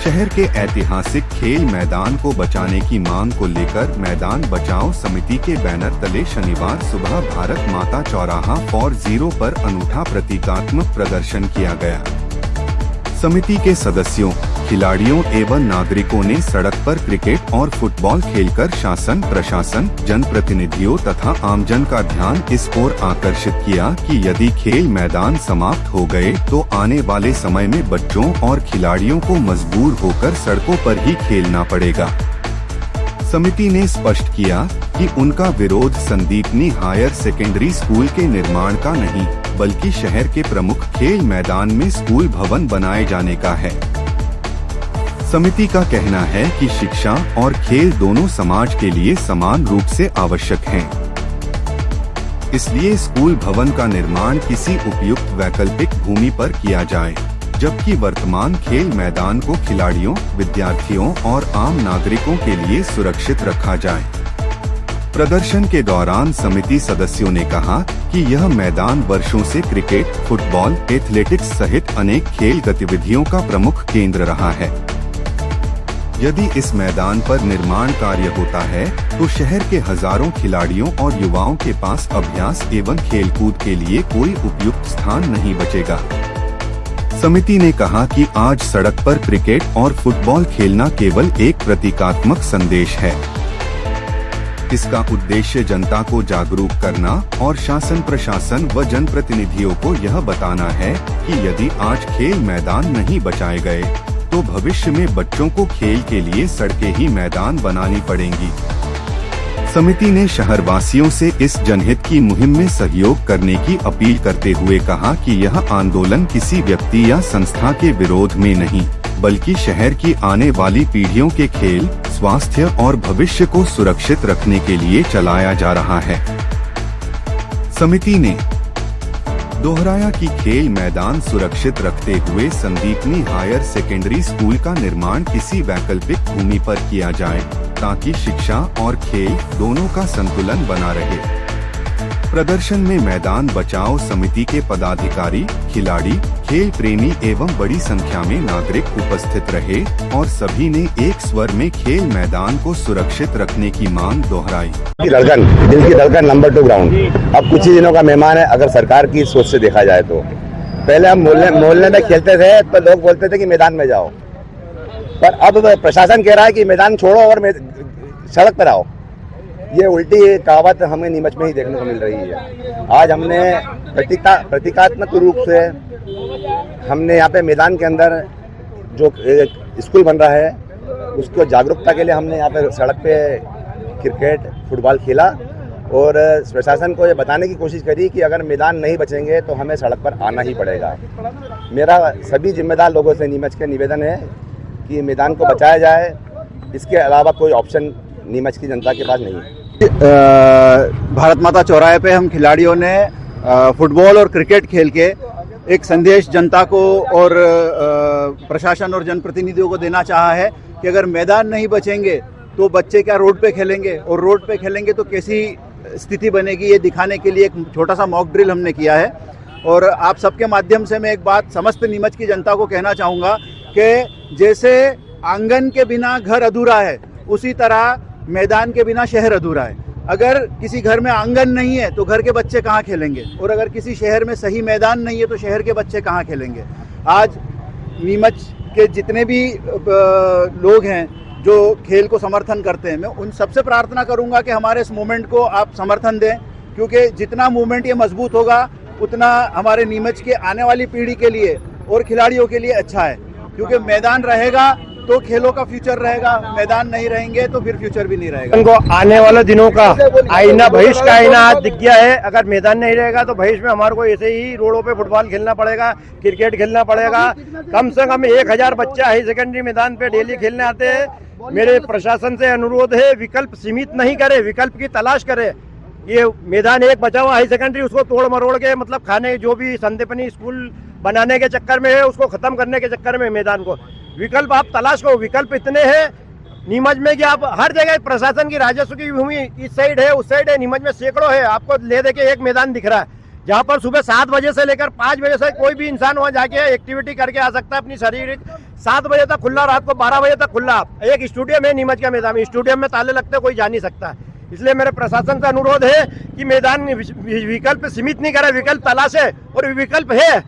शहर के ऐतिहासिक खेल मैदान को बचाने की मांग को लेकर मैदान बचाओ समिति के बैनर तले शनिवार सुबह भारत माता चौराहा फॉर जीरो पर अनूठा प्रतीकात्मक प्रदर्शन किया गया। समिति के सदस्यों, खिलाड़ियों एवं नागरिकों ने सड़क पर क्रिकेट और फुटबॉल खेलकर शासन, प्रशासन, जनप्रतिनिधियों तथा आमजन का ध्यान इस ओर आकर्षित किया कि यदि खेल मैदान समाप्त हो गए तो आने वाले समय में बच्चों और खिलाड़ियों को मजबूर होकर सड़कों पर ही खेलना पड़ेगा। समिति ने स्पष्ट किया कि उनका विरोध संदीपनी हायर सेकेंडरी स्कूल के निर्माण का नहीं, बल्कि शहर के प्रमुख खेल मैदान में स्कूल भवन बनाए जाने का है। समिति का कहना है कि शिक्षा और खेल दोनों समाज के लिए समान रूप से आवश्यक हैं। इसलिए स्कूल भवन का निर्माण किसी उपयुक्त वैकल्पिक भूमि पर किया जाए, जबकि वर्तमान खेल मैदान को खिलाड़ियों, विद्यार्थियों और आम नागरिकों के लिए सुरक्षित रखा जाए। प्रदर्शन के दौरान समिति सदस्यों ने कहा कि यह मैदान वर्षों से क्रिकेट, फुटबॉल, एथलेटिक्स सहित अनेक खेल गतिविधियों का प्रमुख केंद्र रहा है। यदि इस मैदान पर निर्माण कार्य होता है तो शहर के हजारों खिलाड़ियों और युवाओं के पास अभ्यास एवं खेलकूद के लिए कोई उपयुक्त स्थान नहीं बचेगा। समिति ने कहा कि आज सड़क पर क्रिकेट और फुटबॉल खेलना केवल एक प्रतीकात्मक संदेश है। इसका उद्देश्य जनता को जागरूक करना और शासन, प्रशासन व जनप्रतिनिधियों को यह बताना है कि यदि आज खेल मैदान नहीं बचाए गए तो भविष्य में बच्चों को खेल के लिए सड़कें ही मैदान बनानी पड़ेंगी। समिति ने शहरवासियों से इस जनहित की मुहिम में सहयोग करने की अपील करते हुए कहा कि यह आंदोलन किसी व्यक्ति या संस्था के विरोध में नहीं, बल्कि शहर की आने वाली पीढ़ियों के खेल, स्वास्थ्य और भविष्य को सुरक्षित रखने के लिए चलाया जा रहा है। समिति ने दोहराया कि खेल मैदान सुरक्षित रखते हुए संदीपनी हायर सेकेंडरी स्कूल का निर्माण किसी वैकल्पिक भूमि पर किया जाए, ताकि शिक्षा और खेल दोनों का संतुलन बना रहे। प्रदर्शन में मैदान बचाओ समिति के पदाधिकारी, खिलाड़ी, खेल प्रेमी एवं बड़ी संख्या में नागरिक उपस्थित रहे और सभी ने एक स्वर में खेल मैदान को सुरक्षित रखने की मांग दोहराई। दिल की धड़कन नंबर 2 ग्राउंड अब कुछ ही दिनों का मेहमान है। अगर सरकार की सोच से देखा जाए तो पहले हम मोहल्ले में खेलते थे तो लोग बोलते थे कि मैदान में जाओ, पर अब प्रशासन कह रहा है कि मैदान छोड़ो और सड़क पर आओ। ये उल्टी कहावत हमें नीमच में ही देखने को मिल रही है। आज हमने प्रतीकात्मक रूप से हमने यहाँ पे मैदान के अंदर जो स्कूल बन रहा है उसको जागरूकता के लिए हमने यहाँ पे सड़क पे क्रिकेट, फुटबॉल खेला और प्रशासन को ये बताने की कोशिश करी कि अगर मैदान नहीं बचेंगे तो हमें सड़क पर आना ही पड़ेगा। मेरा सभी जिम्मेदार लोगों से नीमच के निवेदन है कि मैदान को बचाया जाए, इसके अलावा कोई ऑप्शन नीमच की जनता के पास नहीं है। भारत माता चौराहे पे हम खिलाड़ियों ने फुटबॉल और क्रिकेट खेल के एक संदेश जनता को और प्रशासन और जनप्रतिनिधियों को देना चाहा है कि अगर मैदान नहीं बचेंगे तो बच्चे क्या रोड पे खेलेंगे, और रोड पे खेलेंगे तो कैसी स्थिति बनेगी, ये दिखाने के लिए एक छोटा सा मॉक ड्रिल हमने किया है। और आप सबके माध्यम से मैं एक बात समस्त नीमच की जनता को कहना चाहूँगा कि जैसे आंगन के बिना घर अधूरा है, उसी तरह मैदान के बिना शहर अधूरा है। अगर किसी घर में आंगन नहीं है तो घर के बच्चे कहाँ खेलेंगे, और अगर किसी शहर में सही मैदान नहीं है तो शहर के बच्चे कहाँ खेलेंगे। आज नीमच के जितने भी लोग हैं जो खेल को समर्थन करते हैं, मैं उन सबसे प्रार्थना करूंगा कि हमारे इस मूवमेंट को आप समर्थन दें, क्योंकि जितना मूवमेंट ये मजबूत होगा उतना हमारे नीमच के आने वाली पीढ़ी के लिए और खिलाड़ियों के लिए अच्छा है। क्योंकि मैदान रहेगा तो खेलों का फ्यूचर रहेगा, मैदान नहीं रहेंगे तो फिर फ्यूचर भी नहीं रहेगा। उनको आने वाले दिनों का आईना, भविष्य का आईना आज दिख गया है। अगर मैदान नहीं रहेगा तो भविष्य में हमारे को ऐसे ही रोडों पे फुटबॉल खेलना पड़ेगा, क्रिकेट खेलना पड़ेगा। कम से कम 1000 बच्चे हाई सेकेंडरी मैदान पे डेली खेलने आते हैं। मेरे प्रशासन से अनुरोध है, विकल्प सीमित नहीं करे, विकल्प की तलाश करे। ये मैदान एक बचा हुआ हाई सेकेंडरी, उसको तोड़ मरोड़ के मतलब खाने जो भी संदीपनी स्कूल बनाने के चक्कर में है, उसको खत्म करने के चक्कर में मैदान को विकल्प आप तलाश करो। विकल्प इतने हैं नीमच में कि आप हर जगह प्रशासन की राजस्व की भूमि इस साइड है, उस साइड है, नीमच में सैकड़ों है, आपको ले दे के एक मैदान दिख रहा है। जहाँ पर सुबह 7 बजे से लेकर 5 बजे से कोई भी इंसान वहाँ जाके एक्टिविटी करके आ सकता है अपनी शारीरिक। 7 बजे तक खुला, रात को 12 बजे तक खुला। एक स्टेडियम है नीमच का मैदान, स्टेडियम में ताले लगते, कोई जा नहीं सकता। इसलिए मेरे प्रशासन का अनुरोध है कि मैदान विकल्प सीमित नहीं करे, विकल्प तलाशे, और विकल्प है